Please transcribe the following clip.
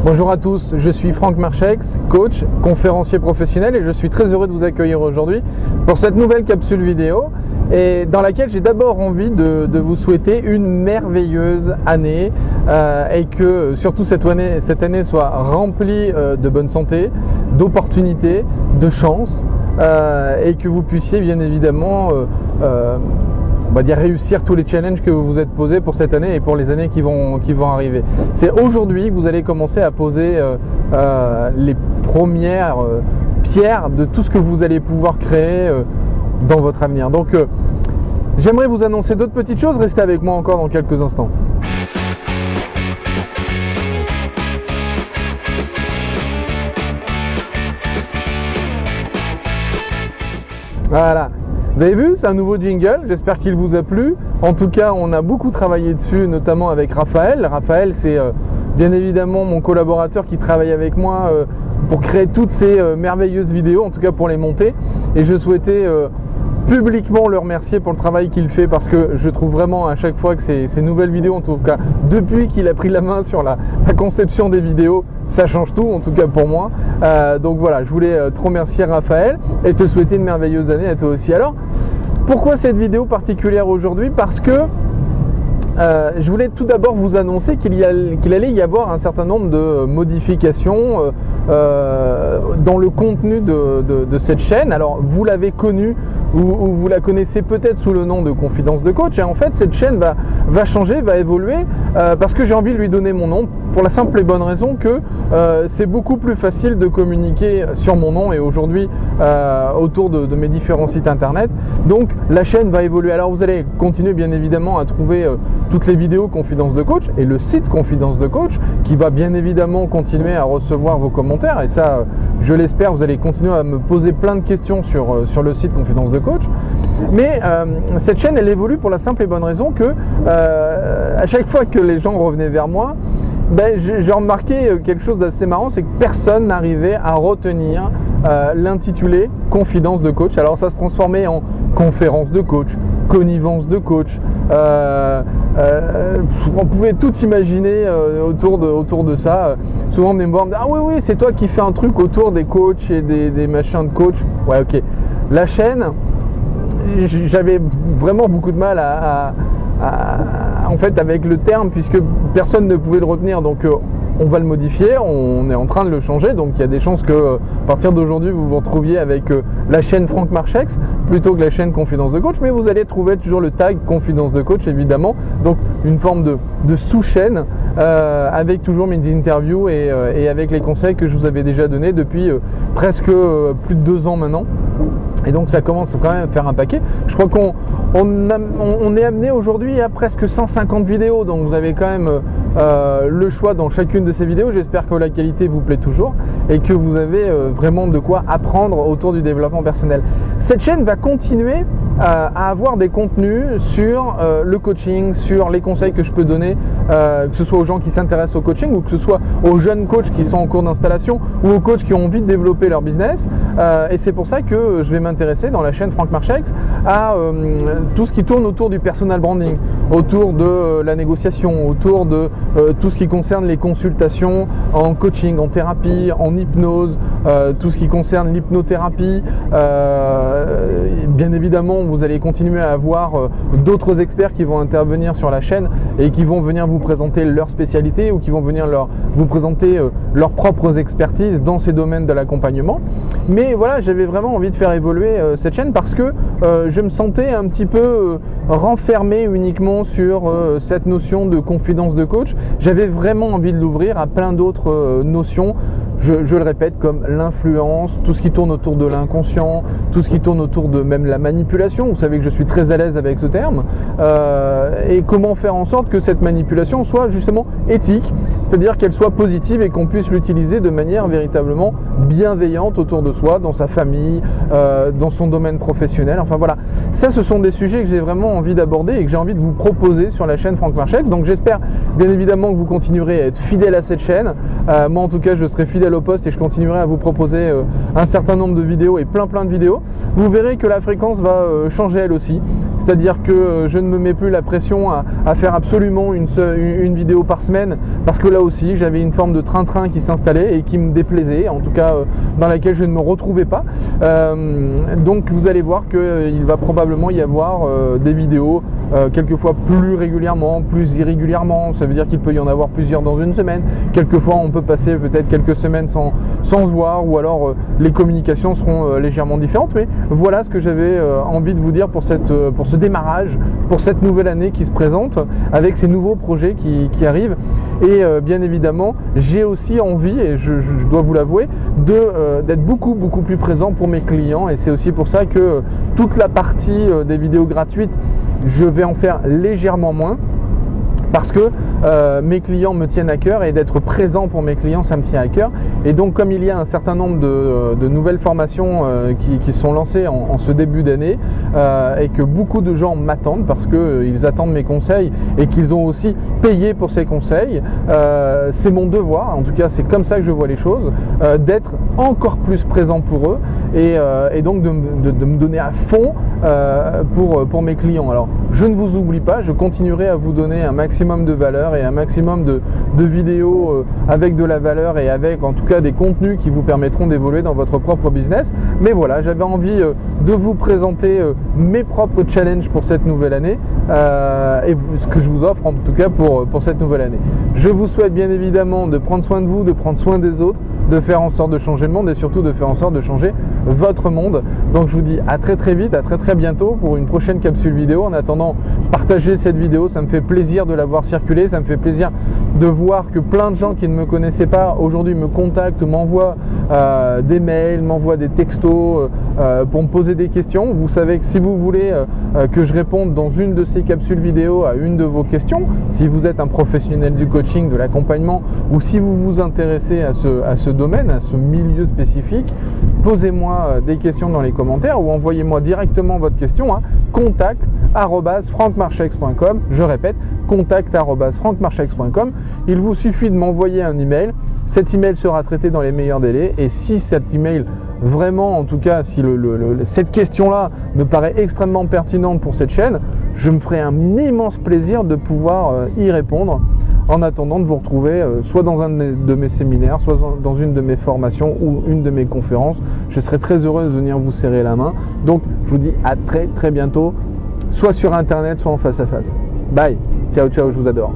Bonjour à tous, je suis Franck Marchex, coach, conférencier professionnel et je suis très heureux de vous accueillir aujourd'hui pour cette nouvelle capsule vidéo et dans laquelle j'ai d'abord envie de vous souhaiter une merveilleuse année et que surtout cette année soit remplie de bonne santé, d'opportunités, de chance et que vous puissiez bien évidemment on va dire réussir tous les challenges que vous vous êtes posés pour cette année et pour les années qui vont arriver. C'est aujourd'hui que vous allez commencer à poser les premières pierres de tout ce que vous allez pouvoir créer dans votre avenir. Donc j'aimerais vous annoncer d'autres petites choses, restez avec moi encore dans quelques instants. Voilà. Vous avez vu, c'est un nouveau jingle, j'espère qu'il vous a plu. En tout cas, on a beaucoup travaillé dessus, notamment avec Raphaël. Raphaël, c'est bien évidemment mon collaborateur qui travaille avec moi pour créer toutes ces merveilleuses vidéos, en tout cas pour les monter. Et je souhaitais publiquement le remercier pour le travail qu'il fait parce que je trouve vraiment à chaque fois que ces nouvelles vidéos, en tout cas depuis qu'il a pris la main sur la conception des vidéos, ça change tout, en tout cas pour moi. Donc voilà, je voulais te remercier Raphaël et te souhaiter une merveilleuse année à toi aussi. Alors, pourquoi cette vidéo particulière aujourd'hui? Parce que je voulais tout d'abord vous annoncer qu'il allait y avoir un certain nombre de modifications dans le contenu de cette chaîne. Alors, vous l'avez connue ou vous la connaissez peut-être sous le nom de Confidence de Coach. Et en fait, cette chaîne va changer, va évoluer parce que j'ai envie de lui donner mon nom pour la simple et bonne raison que c'est beaucoup plus facile de communiquer sur mon nom et aujourd'hui autour de mes différents sites internet. Donc, la chaîne va évoluer. Alors, vous allez continuer bien évidemment à trouver toutes les vidéos Confidence de Coach et le site Confidence de Coach qui va bien évidemment continuer à recevoir vos commentaires et ça je l'espère, vous allez continuer à me poser plein de questions sur le site Confidence de Coach. Mais cette chaîne elle évolue pour la simple et bonne raison que à chaque fois que les gens revenaient vers moi, j'ai remarqué quelque chose d'assez marrant, c'est que personne n'arrivait à retenir l'intitulé Confidence de Coach. Alors ça se transformait en conférence de coach, connivence de coach, on pouvait tout imaginer autour de ça. Souvent on venait me voir, ah oui c'est toi qui fais un truc autour des coachs et des machins de coach. Ouais, ok. La chaîne, j'avais vraiment beaucoup de mal en fait avec le terme puisque personne ne pouvait le retenir, donc on va le modifier, on est en train de le changer, donc il y a des chances que à partir d'aujourd'hui vous vous retrouviez avec la chaîne Franck Marchex plutôt que la chaîne Confidence de Coach, mais vous allez trouver toujours le tag Confidence de Coach évidemment, donc une forme de sous-chaîne avec toujours mes interviews et avec les conseils que je vous avais déjà donnés depuis presque plus de 2 ans maintenant. Et donc ça commence quand même à faire un paquet. Je crois qu'on est amené aujourd'hui à presque 150 vidéos. Donc vous avez quand même le choix dans chacune de ces vidéos. J'espère que la qualité vous plaît toujours et que vous avez vraiment de quoi apprendre autour du développement personnel. Cette chaîne va continuer à avoir des contenus sur le coaching, sur les conseils que je peux donner, que ce soit aux gens qui s'intéressent au coaching ou que ce soit aux jeunes coachs qui sont en cours d'installation ou aux coachs qui ont envie de développer leur business. Et c'est pour ça que je vais m'intéresser dans la chaîne Franck Marchex à tout ce qui tourne autour du personal branding, autour de la négociation, autour de tout ce qui concerne les consultations en coaching, en thérapie, en hypnose, tout ce qui concerne l'hypnothérapie. Bien évidemment, vous allez continuer à avoir d'autres experts qui vont intervenir sur la chaîne et qui vont venir vous présenter leur spécialité ou qui vont venir vous présenter leurs propres expertises dans ces domaines de l'accompagnement. Mais voilà, j'avais vraiment envie de faire évoluer cette chaîne parce que je me sentais un petit peu renfermé uniquement sur cette notion de confidence de coach. J'avais vraiment envie de l'ouvrir à plein d'autres notions. Je le répète, comme l'influence, tout ce qui tourne autour de l'inconscient, tout ce qui tourne autour de même la manipulation. Vous savez que je suis très à l'aise avec ce terme. Et comment faire en sorte que cette manipulation soit justement éthique, c'est-à-dire qu'elle soit positive et qu'on puisse l'utiliser de manière véritablement bienveillante autour de soi, dans sa famille, dans son domaine professionnel. Enfin voilà, ça ce sont des sujets que j'ai vraiment envie d'aborder et que j'ai envie de vous proposer sur la chaîne Franck Marchex. Donc j'espère bien évidemment que vous continuerez à être fidèle à cette chaîne. Moi en tout cas je serai fidèle au poste et je continuerai à vous proposer un certain nombre de vidéos et plein de vidéos. Vous verrez que la fréquence va changer elle aussi. c'est-à-dire que je ne me mets plus la pression à faire absolument une vidéo par semaine, parce que là aussi j'avais une forme de train-train qui s'installait et qui me déplaisait, en tout cas dans laquelle je ne me retrouvais pas. Donc vous allez voir qu'il va probablement y avoir des vidéos quelquefois plus régulièrement, plus irrégulièrement. Ça veut dire qu'il peut y en avoir plusieurs dans une semaine. Quelquefois on peut passer peut-être quelques semaines sans se voir, ou alors les communications seront légèrement différentes. Mais voilà ce que j'avais envie de vous dire pour ce démarrage, pour cette nouvelle année qui se présente, avec ces nouveaux projets qui arrivent. Et bien évidemment, j'ai aussi envie, et je dois vous l'avouer, d'être beaucoup plus présent pour mes clients. Et c'est aussi pour ça que toute la partie des vidéos gratuites, je vais en faire légèrement moins, parce que mes clients me tiennent à cœur, et d'être présent pour mes clients, ça me tient à cœur. Et donc comme il y a un certain nombre de nouvelles formations qui sont lancées en ce début d'année, et que beaucoup de gens m'attendent parce qu'ils attendent mes conseils et qu'ils ont aussi payé pour ces conseils, c'est mon devoir, en tout cas c'est comme ça que je vois les choses, d'être encore plus présent pour eux, et donc de me donner à fond pour mes clients. Alors je ne vous oublie pas, je continuerai à vous donner un maximum de valeur et un maximum de vidéos avec de la valeur, et avec en tout cas des contenus qui vous permettront d'évoluer dans votre propre business. Mais voilà, j'avais envie de vous présenter mes propres challenges pour cette nouvelle année, et ce que je vous offre en tout cas pour cette nouvelle année. Je vous souhaite bien évidemment de prendre soin de vous, de prendre soin des autres, de faire en sorte de changer le monde, et surtout de faire en sorte de changer votre monde. Donc je vous dis à très vite, à très bientôt pour une prochaine capsule vidéo. En attendant, partagez cette vidéo, ça me fait plaisir de la voir circuler, ça me fait plaisir de voir que plein de gens qui ne me connaissaient pas aujourd'hui me contactent, m'envoient des mails, m'envoient des textos pour me poser des questions. Vous savez que si vous voulez que je réponde dans une de ces capsules vidéo à une de vos questions, si vous êtes un professionnel du coaching, de l'accompagnement, ou si vous vous intéressez à ce domaine, à ce milieu spécifique, posez-moi des questions dans les commentaires, ou envoyez-moi directement votre question à contact@francmarchex.com. Je répète, contact@francmarchex.com. Il vous suffit de m'envoyer un email. Cet email sera traité dans les meilleurs délais, et si cet email vraiment, en tout cas, si cette question-là me paraît extrêmement pertinente pour cette chaîne, je me ferai un immense plaisir de pouvoir y répondre, en attendant de vous retrouver soit dans un de mes séminaires, soit dans une de mes formations ou une de mes conférences. Je serai très heureux de venir vous serrer la main. Donc je vous dis à très bientôt, soit sur internet, soit en face à face. Bye, ciao, je vous adore.